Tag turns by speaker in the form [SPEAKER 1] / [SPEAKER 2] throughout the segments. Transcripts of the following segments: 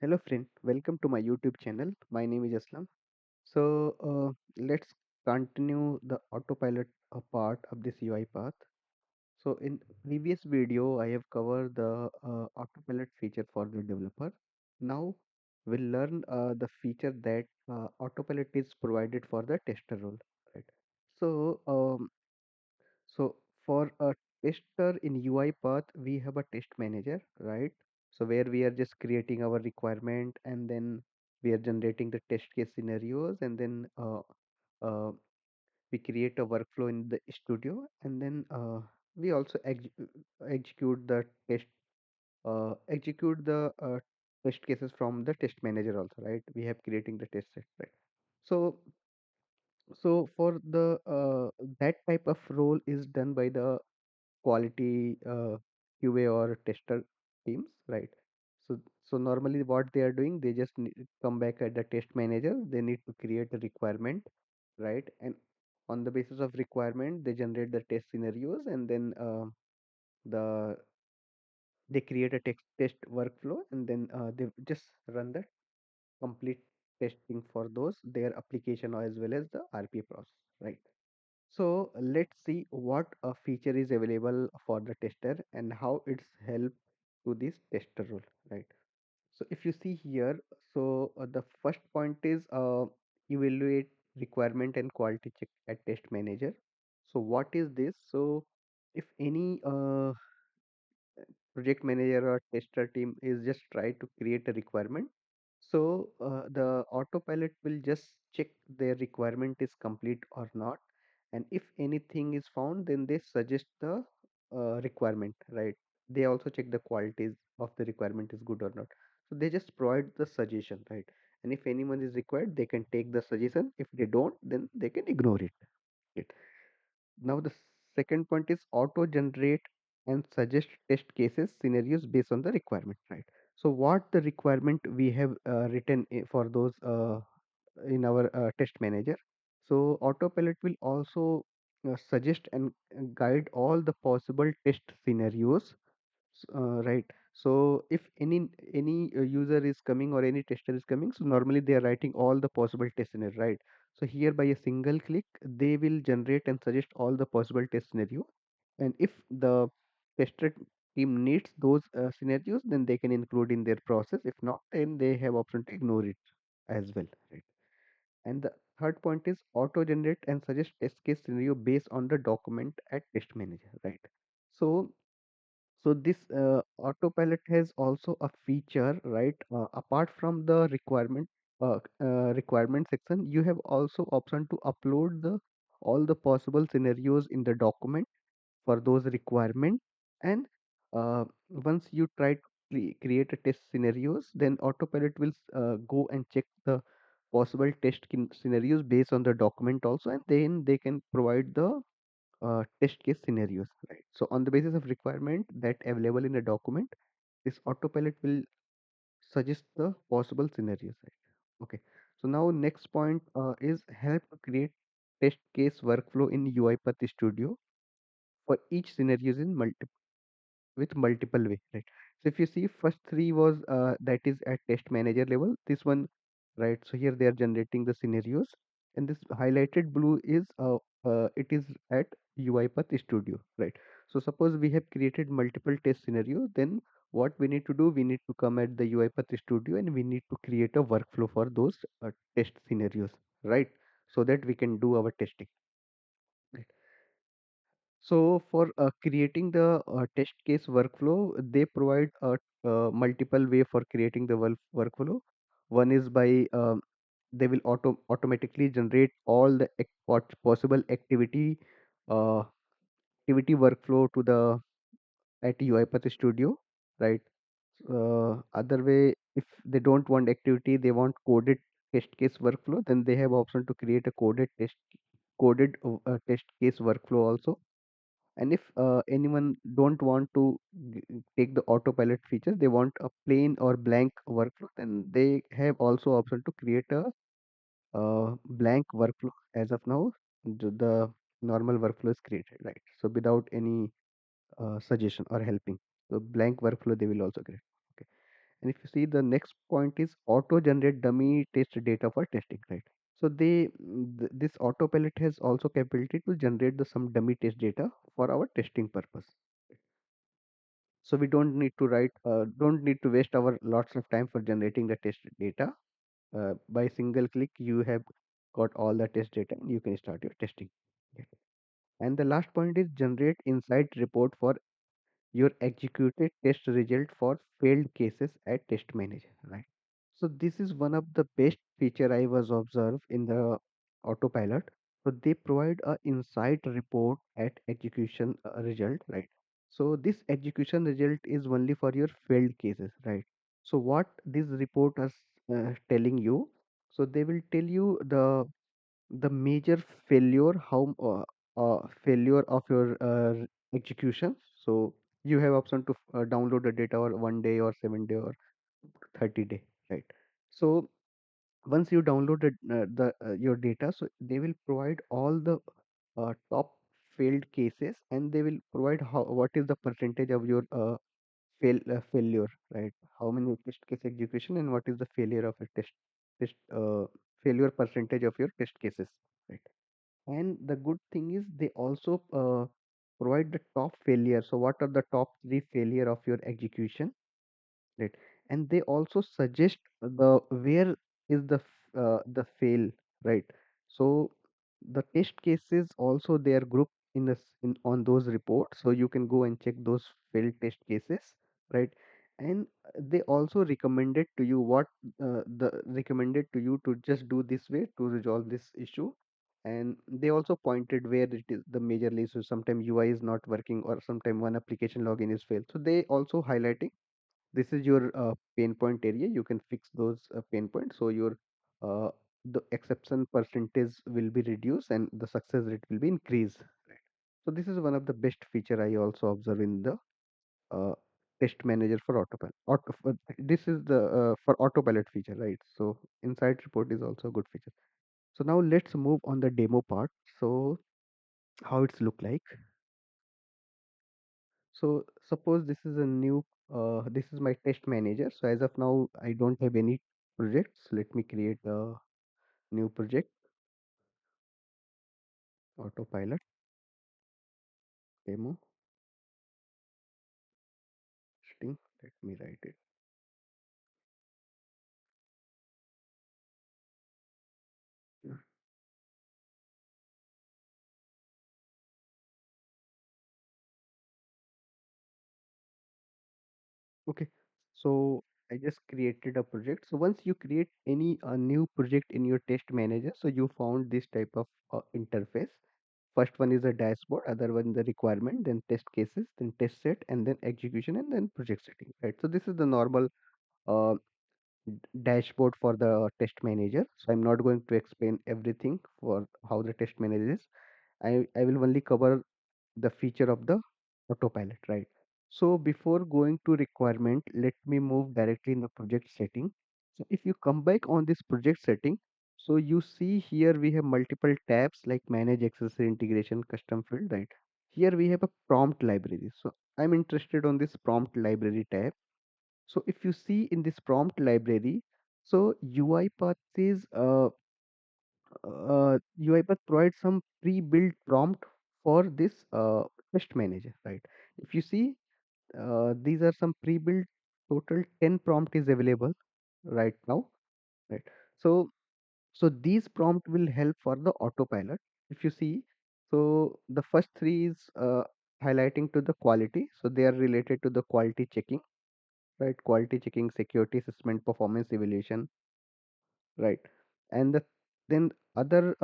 [SPEAKER 1] Hello friend, welcome to my YouTube channel. My name is Aslam. Let's continue the autopilot part of this UI path. So in previous video, I have covered the autopilot feature for the developer. Now we'll learn the feature that autopilot is provided for the tester role. Right. So so for a tester in UiPath, we have a test manager, right? So where we are just creating our requirement and then we are generating the test case scenarios and then uh, we create a workflow in the studio and then we also execute the test cases from the test manager also, right? We have creating the test set, right? So so for the that type of role is done by the quality QA or tester teams, right? So normally what they are doing, they just come back at the test manager. They need to create a requirement, right? And on the basis of requirement, they generate the test scenarios, and then the they create a test workflow, and then they just run the complete testing for those their application as well as the RPA process, right? So let's see what a feature is available for the tester and how it's help to this tester role, right? So if you see here, so the first point is evaluate requirement and quality check at test manager. So what is this? So if any project manager or tester team is just try to create a requirement, so the autopilot will just check their requirement is complete or not, and if anything is found, then they suggest the requirement, right? They also check the qualities of the requirement is good or not. So they just provide the suggestion, right? And if anyone is required, they can take the suggestion. If they don't, then they can ignore it. Right? Now the second point is auto generate and suggest test cases scenarios based on the requirement, right? So what the requirement we have written for those in our test manager. So autopilot will also suggest and guide all the possible test scenarios, right? So if any user is coming or any tester is coming, so normally they are writing all the possible test scenarios, right? So here by a single click they will generate and suggest all the possible test scenario, and if the tester team needs those scenarios, then they can include in their process. If not, then they have option to ignore it as well, right? And the third point is auto generate and suggest test case scenario based on the document at test manager, right? So so this autopilot has also a feature, right? Apart from the requirement section, you have also option to upload the all the possible scenarios in the document for those requirements. And once you try to create a test scenarios, then autopilot will go and check the possible scenarios based on the document also, and then they can provide the test case scenarios, right? So on the basis of requirement that available in the document, this autopilot will suggest the possible scenarios, right? Okay. So now next point is help to create test case workflow in UiPath Studio for each scenarios in with multiple way, right? So if you see first three was that is at test manager level, this one, right? So here they are generating the scenarios, and this highlighted blue is it is at UiPath Studio, right? So suppose we have created multiple test scenario, then what we need to do, we need to come at the UiPath Studio and we need to create a workflow for those test scenarios, right? So that we can do our testing, right? So for creating the test case workflow, they provide a multiple way for creating the workflow. One is by they will automatically generate all the possible uh, activity workflow to the at UiPath Studio, right? Other way, if they don't want activity, they want coded test case workflow, then they have option to create a coded test case workflow also. And if anyone don't want to take the autopilot feature, they want a plain or blank workflow, then they have also option to create a blank workflow. As of now, the normal workflow is created, right? So without any suggestion or helping, so blank workflow they will also create. Okay. And if you see, the next point is auto generate dummy test data for testing, right? So this autopilot has also capability to generate the some dummy test data for our testing purpose. So we don't need to waste our lots of time for generating the test data. By single click, you have got all the test data and you can start your testing. Okay. And the last point is generate insight report for your executed test result for failed cases at test manager, right? So this is one of the best feature I was observed in the autopilot. So they provide a insight report at execution result, right? So this execution result is only for your failed cases, right? So what this report is telling you, so they will tell you the major failure, how failure of your execution. So you have option to download the data or 1 day or 7 day or 30 day, right? So once you download the your data, so they will provide all the top failed cases, and they will provide how what is the percentage of your failure, right? How many test case execution and what is the failure of a test failure percentage of your test cases, right? And the good thing is they also provide the top failure. So what are the top three failure of your execution, right? And they also suggest the where is the fail, right? So the test cases also they are grouped in in on those reports, so you can go and check those failed test cases, right? And they also recommended to you what the recommended to you to just do this way to resolve this issue. And they also pointed where it is the major issue. Sometimes UI is not working, or sometimes one application login is failed, so they also highlighting this is your pain point area. You can fix those pain points, so your uh, the exception percentage will be reduced and the success rate will be increased, right? So this is one of the best feature I also observe in the uh, test manager for autopilot. This is the for autopilot feature, right? So insight report is also a good feature. So now let's move on the demo part. So how it's look like. So suppose this is a new, this is my test manager. So as of now, I don't have any projects. Let me create a new project, autopilot demo testing. Let me write it. Yeah. Okay. So I just created a project. So once you create any new project in your test manager, so you found this type of interface. First one is a dashboard, other one the requirement, then test cases, then test set, and then execution, and then project setting. Right. So this is the normal uh, dashboard for the test manager. So I'm not going to explain everything for how the test manager is. I will only cover the feature of the autopilot, right? So before going to requirement, let me move directly in the project setting. So if you come back on this project setting, so you see here we have multiple tabs like manage accessory integration, custom field, right? Here we have a prompt library. So I'm interested on this prompt library tab. So if you see in this prompt library, so UiPath is UiPath provides some pre-built prompt for this test manager, right? If you see, these are some pre-built, total 10 prompt is available right now, right? So these prompt will help for the autopilot. If you see, so the first three is highlighting to the quality, so they are related to the quality checking, right? Quality checking, security assessment, performance evaluation, right? And then other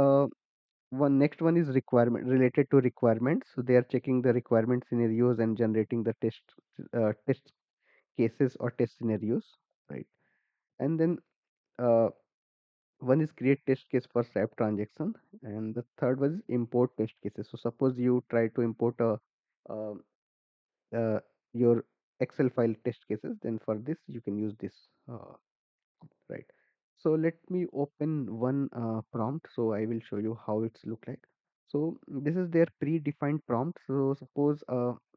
[SPEAKER 1] one next one is requirement related to requirements. So they are checking the requirement scenarios and generating the test cases or test scenarios, right? And then uh, one is create test case for SAP transaction, and the third was import test cases. So suppose you try to import a uh, uh, your Excel file test cases, then for this you can use this, right? So let me open one prompt, so I will show you how it's look like. So this is their predefined prompt. So suppose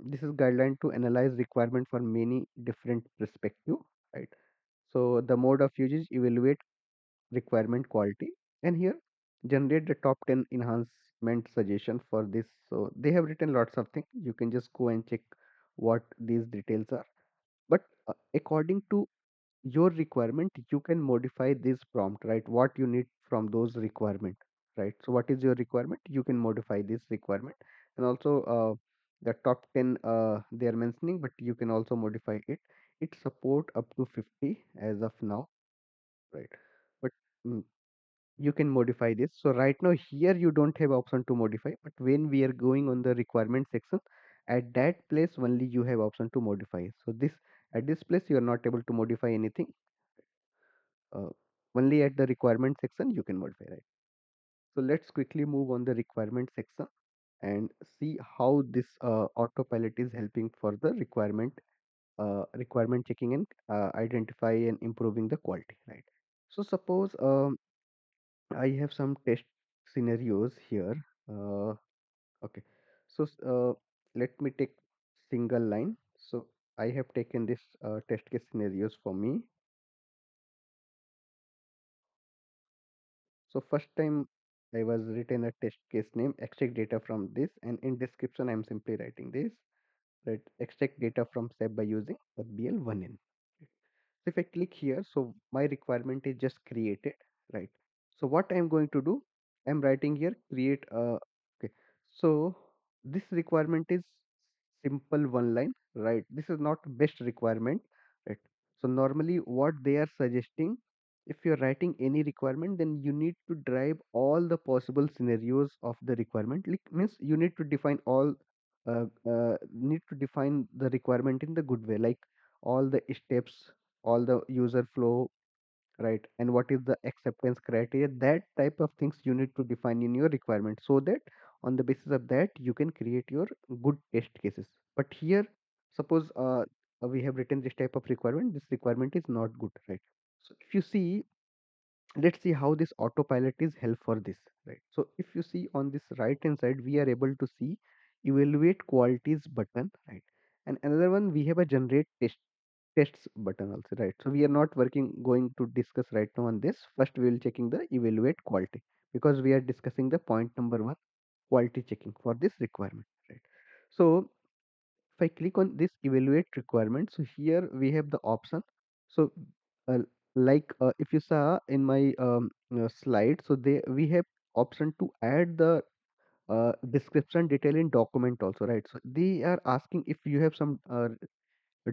[SPEAKER 1] this is guideline to analyze requirement for many different perspective, right? So the mode of use is evaluate requirement quality, and here generate the top 10 enhancement suggestion for this. So they have written lots of things. You can just go and check what these details are. But according to your requirement, you can modify this prompt, right? What you need from those requirement, right? So what is your requirement? You can modify this requirement. And also the top 10 they are mentioning, but you can also modify it. It support up to 50 as of now, right? But mm, you can modify this. So right now here you don't have option to modify, but when we are going on the requirement section, at that place only you have option to modify. So this, at this place you are not able to modify anything. uh, Only at the requirement section you can modify, right? So let's quickly move on the requirement section and see how this autopilot is helping for the requirement checking and identify and improving the quality, right? So suppose I have some test scenarios here. Okay, so let me take single line. So I have taken this test case scenarios for me. So first time I was written a test case name, extract data from this, and in description I'm simply writing this, right? Extract data from SAP by using WBL1N. So if I click here, so my requirement is just created, right? So what I'm going to do, I'm writing here create a, okay. So this requirement is simple one line, right? This is not best requirement, right? So normally what they are suggesting, if you're writing any requirement, then you need to drive all the possible scenarios of the requirement. Like, means you need to define all, need to define the requirement in the good way, like all the steps, all the user flow, right? And what is the acceptance criteria? That type of things you need to define in your requirement, so that on the basis of that you can create your good test cases. But here, suppose we have written this type of requirement, this requirement is not good, right? So if you see, let's see how this autopilot is help for this, right? So if you see on this right hand side, we are able to see evaluate qualities button, right? And another one, we have a generate tests button also, right? So we are not going to discuss right now on this. First we will checking the evaluate quality, because we are discussing the point number one, quality checking for this requirement, right? So if I click on this evaluate requirement, so here we have the option. So uh, like if you saw in my slide, so they we have option to add the description detail in document also, right? So they are asking if you have some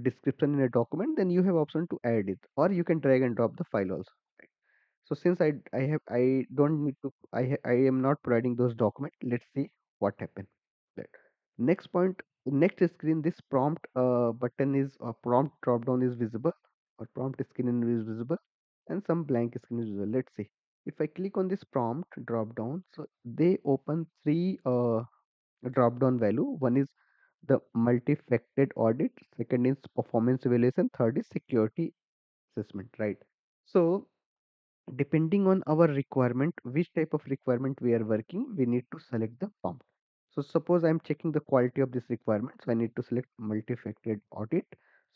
[SPEAKER 1] description in a document, then you have option to add it, or you can drag and drop the file also, right? So since I don't need to, I am not providing those documents. Let's see what happened. Right. Next point, next screen, this prompt button is, prompt drop down is visible, or prompt screen is visible, and some blank screen is visible. Let's see. If I click on this prompt drop down, so they open three drop down value. One is the multi-factored audit, second is performance evaluation, third is security assessment, right? So depending on our requirement, which type of requirement we are working, we need to select the prompt. So suppose I'm checking the quality of this requirement, so I need to select multi-factored audit.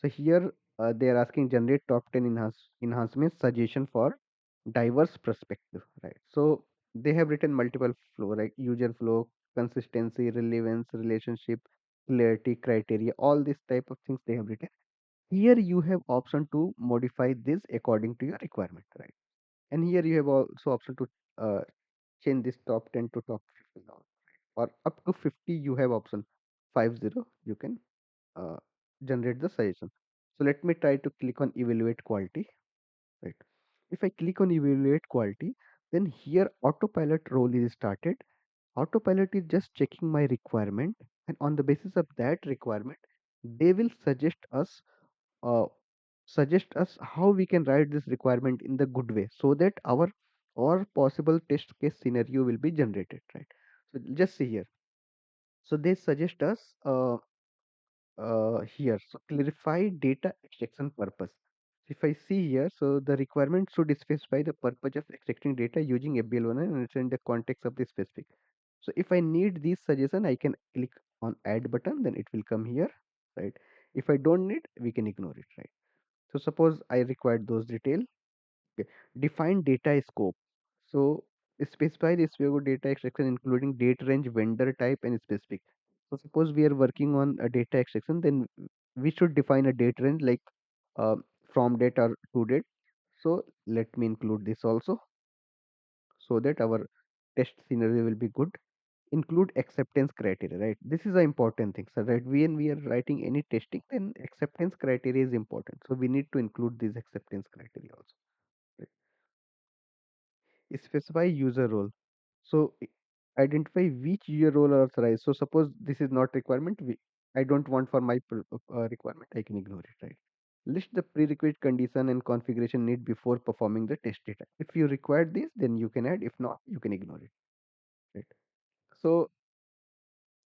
[SPEAKER 1] So here they are asking generate top 10 enhancement suggestion for diverse perspective, right? So they have written multiple flow, like user flow, consistency, relevance, relationship, clarity, criteria, all these type of things they have written. Here you have option to modify this according to your requirement, right? And here you have also option to uh, change this top 10 to top 50 now, or up to 50 you have option 50, you can uh, generate the suggestion. So let me try to click on evaluate quality, right? If I click on evaluate quality, then here autopilot role is started. Autopilot is just checking my requirement, and on the basis of that requirement, they will uh, suggest us how we can write this requirement in the good way, so that our or possible test case scenario will be generated, right? So just see here. So they suggest us here, so clarify data extraction purpose. If I see here, so the requirement should specify the purpose of extracting data using FBL1 and understand the context of the specific. So if I need this suggestion, I can click on add button, then it will come here, right? If I don't need, we can ignore it, right? So suppose I required those detail. Okay. Define data scope. So specify this Swagger data extraction including date range, vendor type, and specific. So suppose we are working on a data extraction, then we should define a date range like uh, from date or to date. So let me include this also so that our test scenario will be good. Include acceptance criteria, right? This is the important thing. So right when we are writing any testing, then acceptance criteria is important. So we need to include these acceptance criteria also. Right? Specify user role. So identify which user role are authorized. So suppose this is not requirement, I don't want for my requirement, I can ignore it, right? List the prerequisite condition and configuration need before performing the test data. If you require this, then you can add. If not, you can ignore it, right? So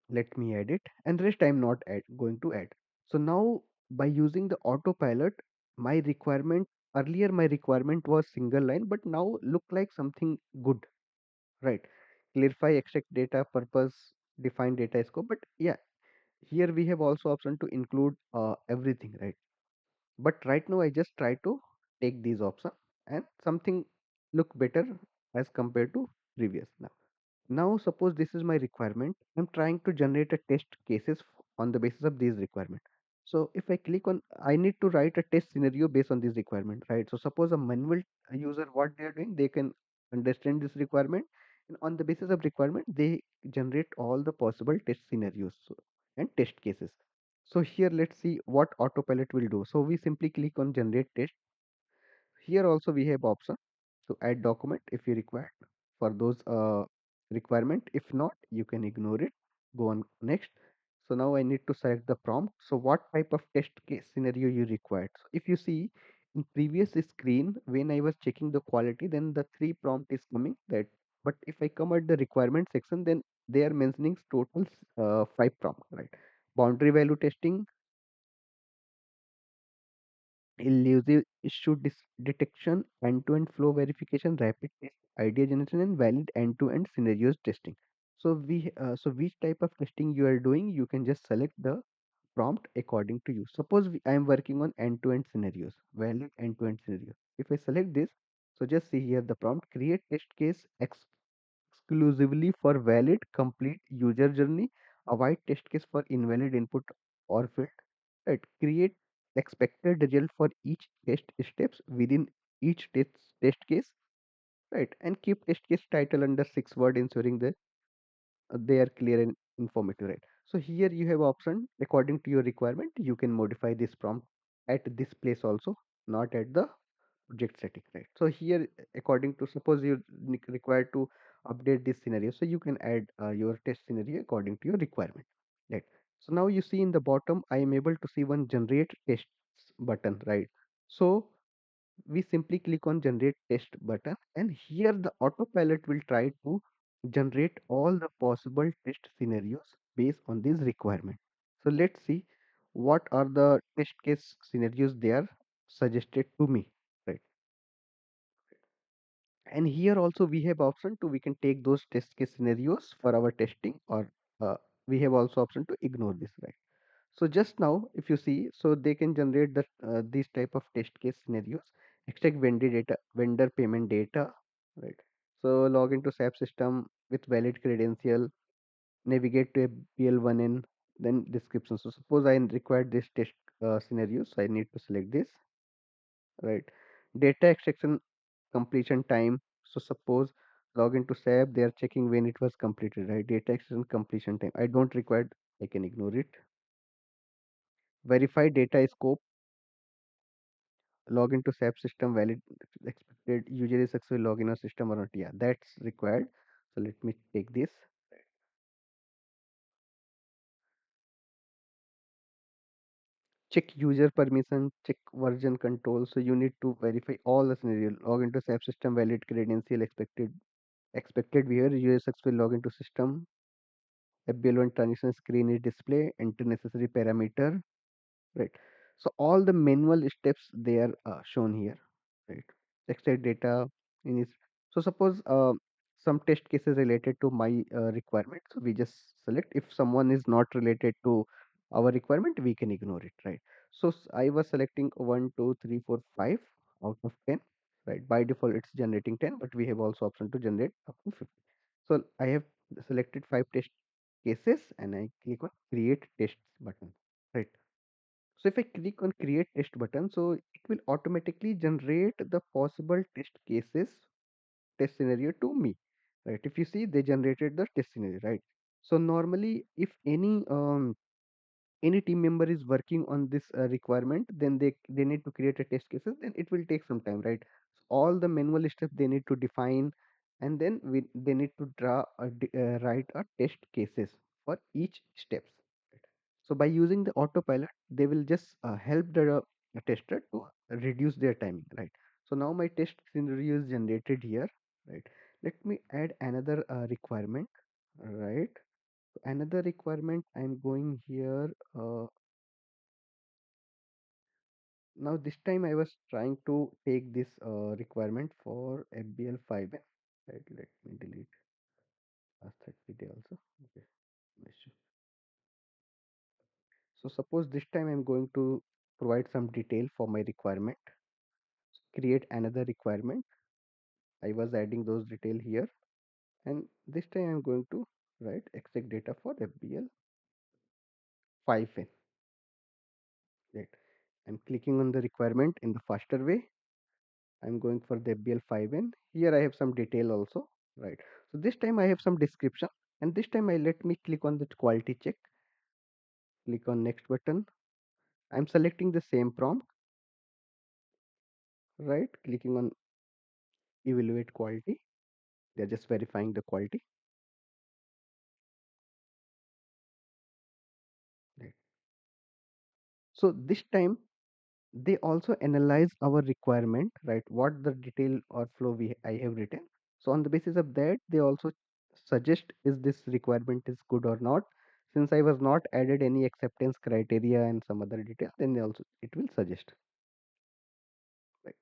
[SPEAKER 1] let me add it, and rest I'm not going to add. So now by using the autopilot, my requirement earlier my requirement was single line, but now look like something good, right? Clarify extract data purpose, define data scope. But yeah, here we have also option to include everything, right? But right now I just try to take these options and something look better as compared to previous. Now suppose this is my requirement. I'm trying to generate a test cases on the basis of these requirement. So if I click on, I need to write a test scenario based on this requirement, right? So suppose a manual user, what they are doing, they can understand this requirement, and on the basis of requirement, they generate all the possible test scenarios and test cases. So here let's see what autopilot will do. So we simply click on generate test. Here also we have option to add document if you require for those requirement. If not, you can ignore it. Go on next. So now I need to select the prompt. So what type of test case scenario you required? So if you see in previous screen when I was checking the quality, then the three prompt is coming that. But if I come at the requirement section, then they are mentioning total five prompt, right? Boundary value testing, elusive issue detection, end-to-end flow verification, rapid test, idea generation, and valid end-to-end scenarios testing. So so which type of testing you are doing, you can just select the prompt according to you. Suppose I am working on end-to-end scenarios, valid end-to-end scenario. If I select this, so just see here the prompt: create test case exclusively for valid, complete user journey, avoid test case for invalid input or field. Right. Create expected result for each test steps within each test case. Right. And keep test case title under 6 word, ensuring that they are clear and informative. Right. So here you have option according to your requirement. You can modify this prompt at this place also, not at the project setting, right? So here according to, suppose you required to update this scenario, so you can add your test scenario according to your requirement, right? So now you see in the bottom I am able to see one generate tests button, right? So we simply click on generate test button, and here the autopilot will try to generate all the possible test scenarios based on this requirement. So let's see what are the test case scenarios they are suggested to me, right? And here also we have option to, we can take those test case scenarios for our testing, or uh, we have also option to ignore this, right? So just now if you see, so they can generate the these type of test case scenarios. Extract vendor data, vendor payment data, right? So log into SAP system with valid credential, navigate to a PL1N, then description. So suppose I require this test scenario, so I need to select this, right? Data extraction completion time. So suppose log into SAP, they are checking when it was completed, right? Data extraction completion time. I don't require, I can ignore it. Verify data scope, log into SAP system, valid expected user is successfully log in a system or not. Yeah, that's required. So let me take this. Check user permission, check version control. So you need to verify all the scenario. Log into SAP system, valid credential, expected behavior, user successfully log into system. FBL1 transition screen is display, enter necessary parameter, right? So all the manual steps they are shown here, right? Extract data in is, so suppose some test cases related to my requirement, so we just select. If someone is not related to our requirement, we can ignore it, right? So I was selecting 1, 2, 3, 4, 5 out of 10. Right. By default, it's generating 10, but we have also option to generate up to 50. So I have selected 5 test cases and I click on create tests button. Right. So if I click on create test button, so it will automatically generate the possible test cases, test scenario to me. Right. If you see, they generated the test scenario. Right. So normally, if any team member is working on this requirement, then they need to create a test cases, then it will take some time, right? So all the manual steps they need to define, and then they need to write a test cases for each steps, right? So by using the autopilot, they will just help the tester to reduce their timing, right? So now my test scenario is generated here, right? Let me add another requirement, right? Another requirement, I'm going here. Now this time I was trying to take this requirement for FBL5. Right, let me delete last 30 day also. Okay, no issue. So suppose this time I'm going to provide some detail for my requirement. Create another requirement. I was adding those detail here, and this time I'm going to write extract data for FBL5N. Right. I'm clicking on the requirement in the faster way. I'm going for the FBL5N. Here I have some detail also, right? So this time I have some description, and this time I let me click on the quality check. Click on next button. I'm selecting the same prompt, right? Clicking on evaluate quality. They're just verifying the quality. Right. So this time they also analyze our requirement, right? What the detail or flow I have written. So on the basis of that, they also suggest is this requirement is good or not. Since I was not added any acceptance criteria and some other detail, then they also it will suggest. Right.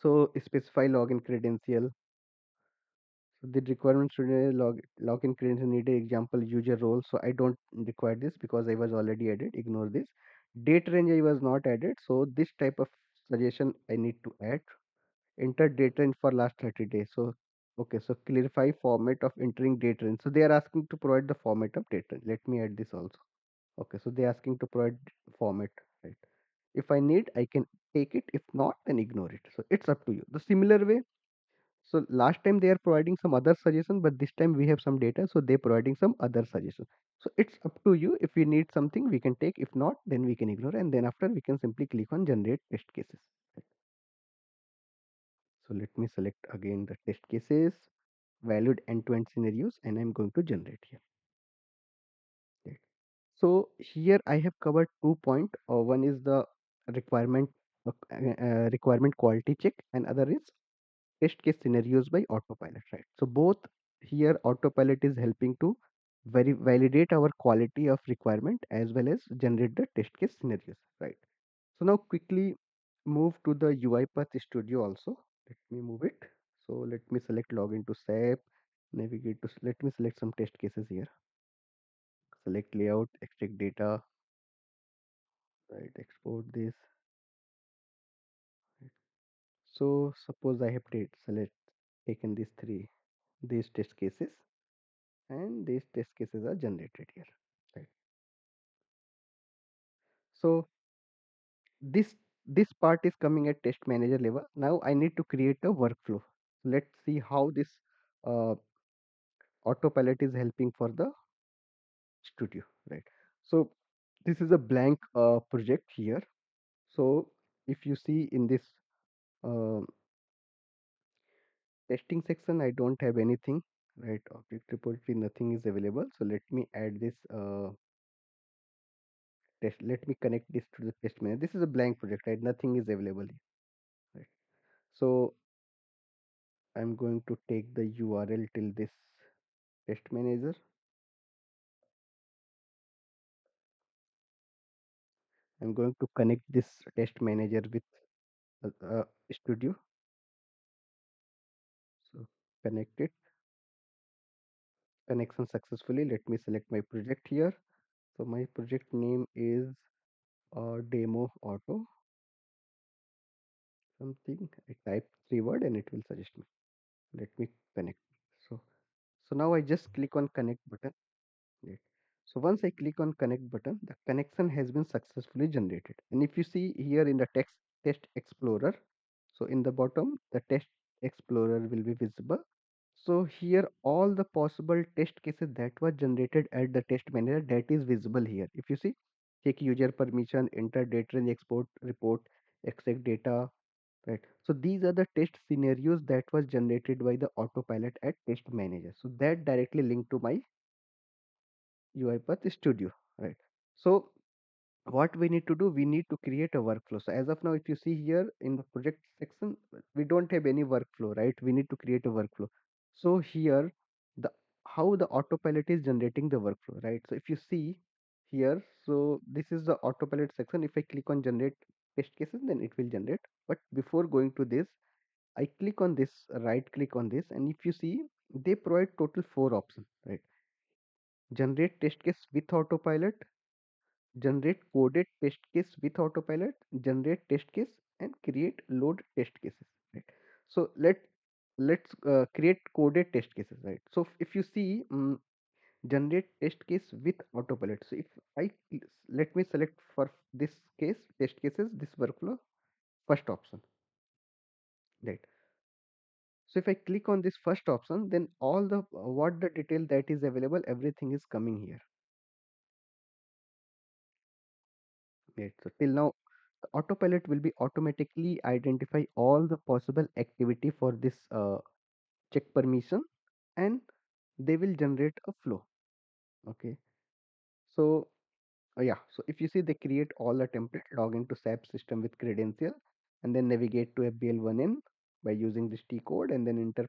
[SPEAKER 1] So specify login credential. So the requirement should login credential need a example user role. So I don't require this because I was already added. Ignore this. Date range I was not added. So this type of suggestion I need to add. Enter date range for last 30 days. So okay, so clarify format of entering date range. So they are asking to provide the format of date range. Let me add this also. Okay, so they are asking to provide format, right? If I need, I can take it. If not, then ignore it. So it's up to you. The similar way. So last time they are providing some other suggestion, but this time we have some data, so they're providing some other suggestion. So it's up to you. If we need something, we can take. If not, then we can ignore, and then after we can simply click on generate test cases. Right. So let me select again the test cases, valued end-to-end scenarios, and I'm going to generate here. Right. So here I have covered 2 points. One is the requirement requirement quality check, and other is test case scenarios by autopilot. Right. So both here autopilot is helping to validate our quality of requirement as well as generate the test case scenarios. Right. So now quickly move to the UiPath Studio also. Let me move it. So let me select login to SAP, navigate to, let me select some test cases here. Select layout, extract data, right, export this. Right. So suppose I have taken these test cases, and these test cases are generated here. Right. So this part is coming at test manager level. Now I need to create a workflow. Let's see how this uh, autopilot is helping for the studio, right? So this is a blank project here. So if you see in this uh, testing section, I don't have anything, right? Object repository, nothing is available. So let me add this test. Let me connect this to the test manager. This is a blank project, right? Nothing is available here, right? So I'm going to take the URL till this test manager. I'm going to connect this test manager with studio. So connect it. Connection successfully. Let me select my project here. So my project name is demo auto something. I type three word and it will suggest me. Let me connect. So now I just click on connect button. Right. So once I click on connect button, the connection has been successfully generated. And if you see here in the text test explorer, so in the bottom, the test explorer will be visible. So here all the possible test cases that were generated at the test manager, that is visible here. If you see, check user permission, enter data range, export report, extract data, right? So these are the test scenarios that was generated by the autopilot at test manager. So that directly linked to my UiPath Studio, right? So what we need to do, we need to create a workflow. So as of now, if you see here in the project section, we don't have any workflow, right? We need to create a workflow. So here, the how the autopilot is generating the workflow, right? So if you see here, so this is the autopilot section. If I click on generate test cases, then it will generate. But before going to this, I click on this, right click on this, and if you see, they provide total four options, right? Generate test case with autopilot, generate coded test case with autopilot, generate test case, and create load test cases, right? So let's create coded test cases, right? So if you see, generate test case with autopilot. So if I let me select for this case test cases, this workflow, first option, right? So if I click on this first option, then all the what the detail that is available, everything is coming here, right? So till now, autopilot will be automatically identify all the possible activity for this check permission, and they will generate a flow. Okay. So yeah, so if you see, they create all the template, log into SAP system with credential, and then navigate to FBL1N by using this T code, and then enter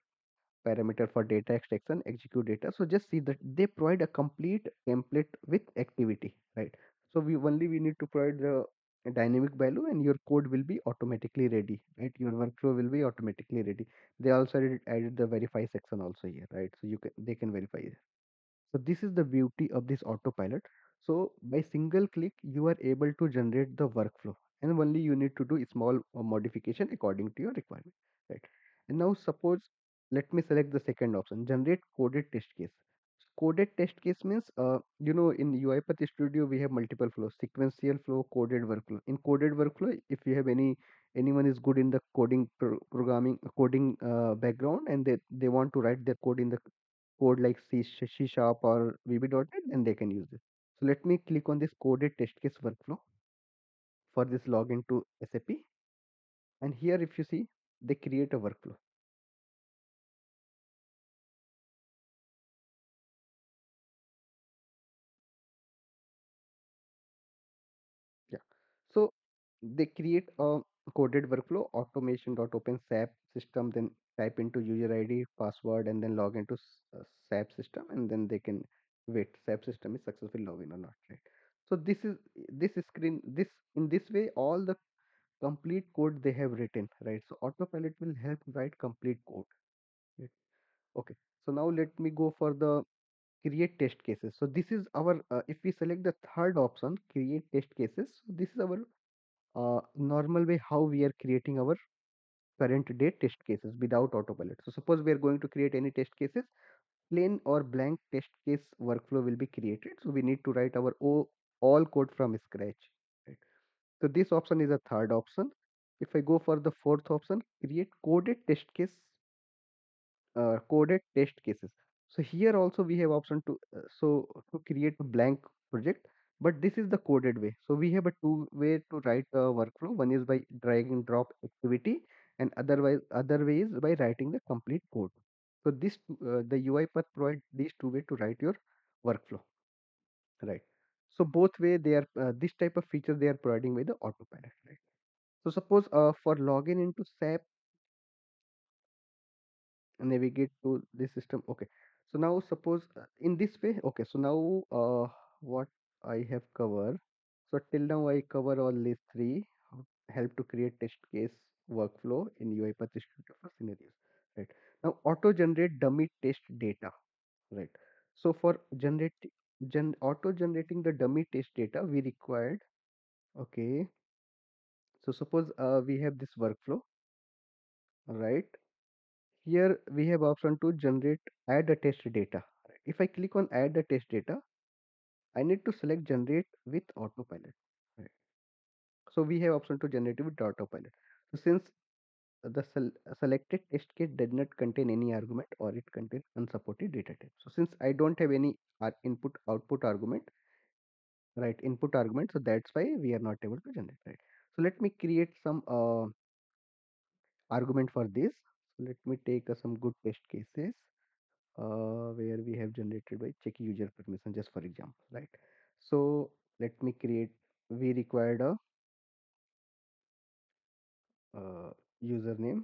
[SPEAKER 1] parameter for data extraction, execute data. So just see that they provide a complete template with activity, right? So we need to provide the dynamic value, and your code will be automatically ready, right? Your workflow will be automatically ready. They also added the verify section also here, right? So they can verify it. So this is the beauty of this autopilot. So by single click, you are able to generate the workflow, and only you need to do a small modification according to your requirement, right? And now suppose, let me select the second option, generate coded test case. Coded test case means, in UiPath Studio we have multiple flows: sequential flow, coded workflow. In coded workflow, if you have anyone is good in the coding programming coding background, and they want to write their code in the code like C Sharp or VB.NET, then they can use this. So let me click on this coded test case workflow for this login to SAP. And here, if you see, they create a workflow. Yeah. So they create a coded workflow, automation.open SAP system, then type into user ID, password, and then log into SAP system, and then they can wait. SAP system is successfully login or not, right? So this screen, this in this way, all the complete code they have written, right? So autopilot will help write complete code, right? Okay. So now let me go for the create test cases. So this is our, if we select the third option, create test cases, so this is our normal way how we are creating our current day test cases without autopilot. So suppose we are going to create any test cases, plain or blank test case workflow will be created. So we need to write our all code from scratch, right? So this option is a third option. If I go for the fourth option, create coded test cases. So here also we have option to create a blank project, but this is the coded way. So we have a two way to write a workflow. One is by drag and drop activity, and other way is by writing the complete code. So the UiPath provide these two way to write your workflow, right? So both way they are this type of feature they are providing by the autopilot, right? So suppose for login into SAP, navigate to this system. Okay. So now suppose in this way. Okay. So now what I have covered. So till now I cover all these three. Help to create test case workflow in UiPath Studio for scenarios. Right. Now auto generate dummy test data. Right. So for auto generating the dummy test data, we required Okay, so suppose we have this workflow, right? Here we have option to generate add a test data. If I click on add a test data, I need to select generate with autopilot. Right. So we have option to generate with autopilot. So since the selected test case did not contain any argument or it contains unsupported data type. So since I don't have any input output argument, right, input argument, so that's why we are not able to generate, right? So let me create some argument for this. So let me take some good test cases where we have generated by check user permission, just for example, right? So let me create, we required a uh, username,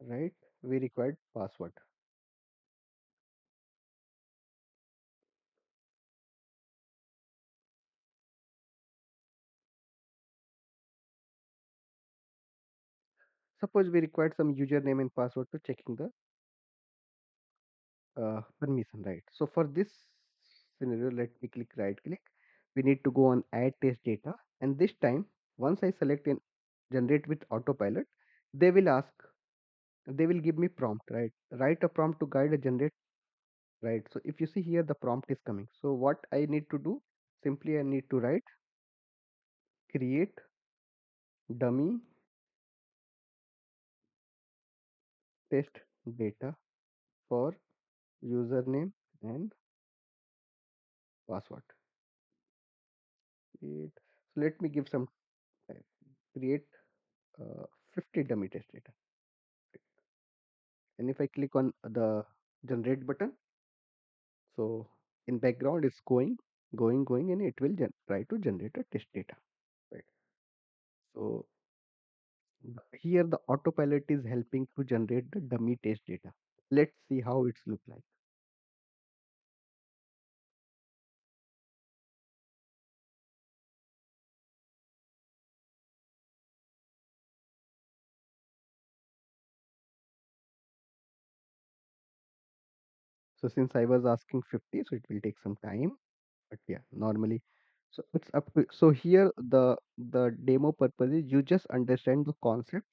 [SPEAKER 1] right? We required password. Suppose we required some username and password to checking the permission, right? So for this scenario, let me click right click. We need to go on add test data, and this time once I select and generate with autopilot, they will ask, they will give me prompt, right? Write a prompt to guide a generate, right? So if you see here, the prompt is coming. So what I need to do, simply I need to write create dummy test data for username and password. Create. So let me give some time. Create 50 dummy test data. And if I click on the generate button, so in background it's going, and it will try to generate a test data. Right. So here the autopilot is helping to generate the dummy test data. Let's see how it's look like. So since I was asking 50, so it will take some time. But yeah, normally, so it's up to, so here the demo purpose is you just understand the concept,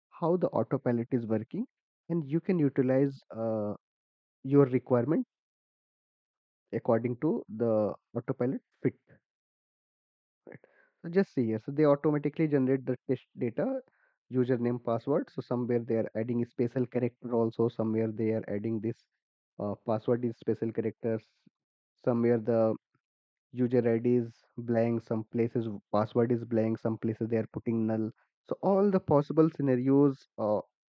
[SPEAKER 1] how the autopilot is working, and you can utilize your requirement according to the autopilot fit, right? So just see here, so they automatically generate the test data, username, password. So somewhere they are adding a special character, also somewhere they are adding this password is special characters, somewhere the user ID is blank, some places password is blank, some places they are putting null. So all the possible scenarios,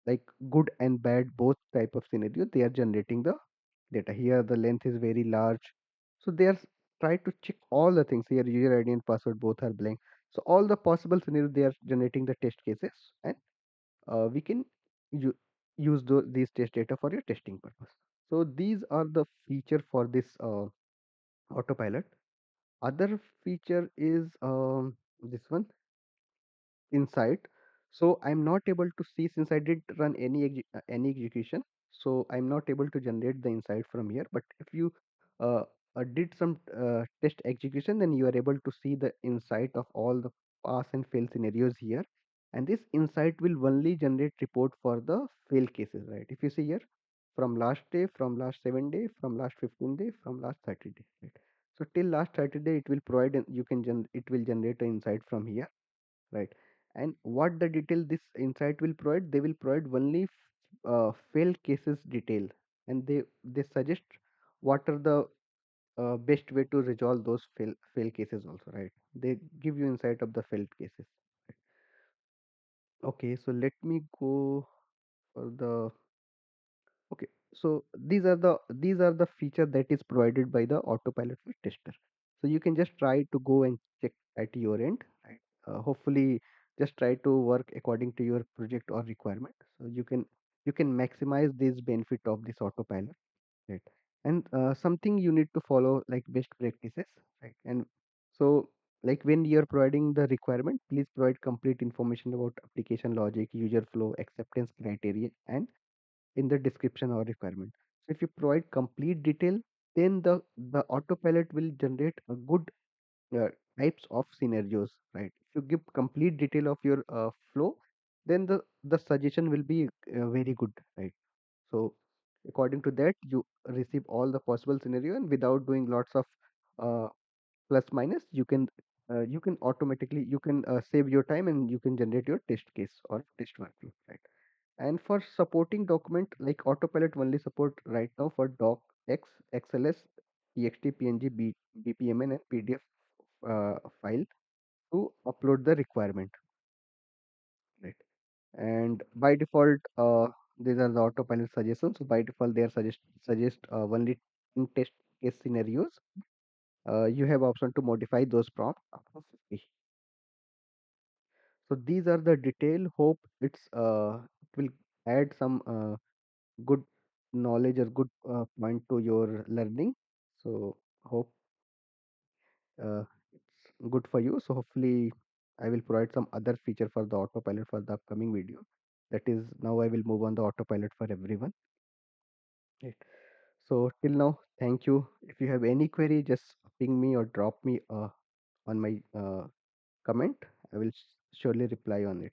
[SPEAKER 1] like good and bad, both type of scenario, they are generating the data. Here the length is very large, so they are try to check all the things. Here user ID and password both are blank, so all the possible scenario they are generating the test cases, and we can u- use these test data for your testing purpose. So these are the feature for this autopilot. Other feature is this one, insight. So I'm not able to see, since I did run any execution, so I'm not able to generate the insight from here. But if you uh, did some test execution, then you are able to see the insight of all the pass and fail scenarios here. And this insight will only generate report for the fail cases, right? If you see here, from last day, from last 7 day, from last 15 day, from last 30 day, right? So till last 30 day, it will provide, and you can it will generate an insight from here, right? And what the detail this insight will provide, they will provide only fail cases detail, and they suggest what are the best way to resolve those fail cases also, right? They give you insight of the failed cases. Okay, so let me go for the, okay, so these are the feature that is provided by the autopilot for tester. So you can just try to go and check at your end, right? Hopefully, just try to work according to your project or requirement. So you can maximize this benefit of this autopilot, right? And something you need to follow like best practices, right? And so like when you're providing the requirement, please provide complete information about application logic, user flow, acceptance criteria, and in the description or requirement. So if you provide complete detail, then the autopilot will generate a good uh, types of scenarios, right? If you give complete detail of your flow, then the suggestion will be very good, right? So according to that, you receive all the possible scenario, and without doing lots of uh, plus minus, you can automatically, you can save your time, and you can generate your test case or test workflow, right? And for supporting document, like autopilot only support right now for docx, xls, txt, png, bpmn and pdf file to upload the requirement, right? And by default, these are the autopilot suggestions. So by default, they are suggest only in test case scenarios. You have option to modify those prompts up to 50. So these are the detail. Hope it will add some good knowledge or good point to your learning. So hope it's good for you. So hopefully I will provide some other feature for the autopilot for the upcoming video. That is, now I will move on the autopilot for everyone. Right. So till now, thank you. If you have any query, just ping me or drop me on my comment. I will surely reply on it.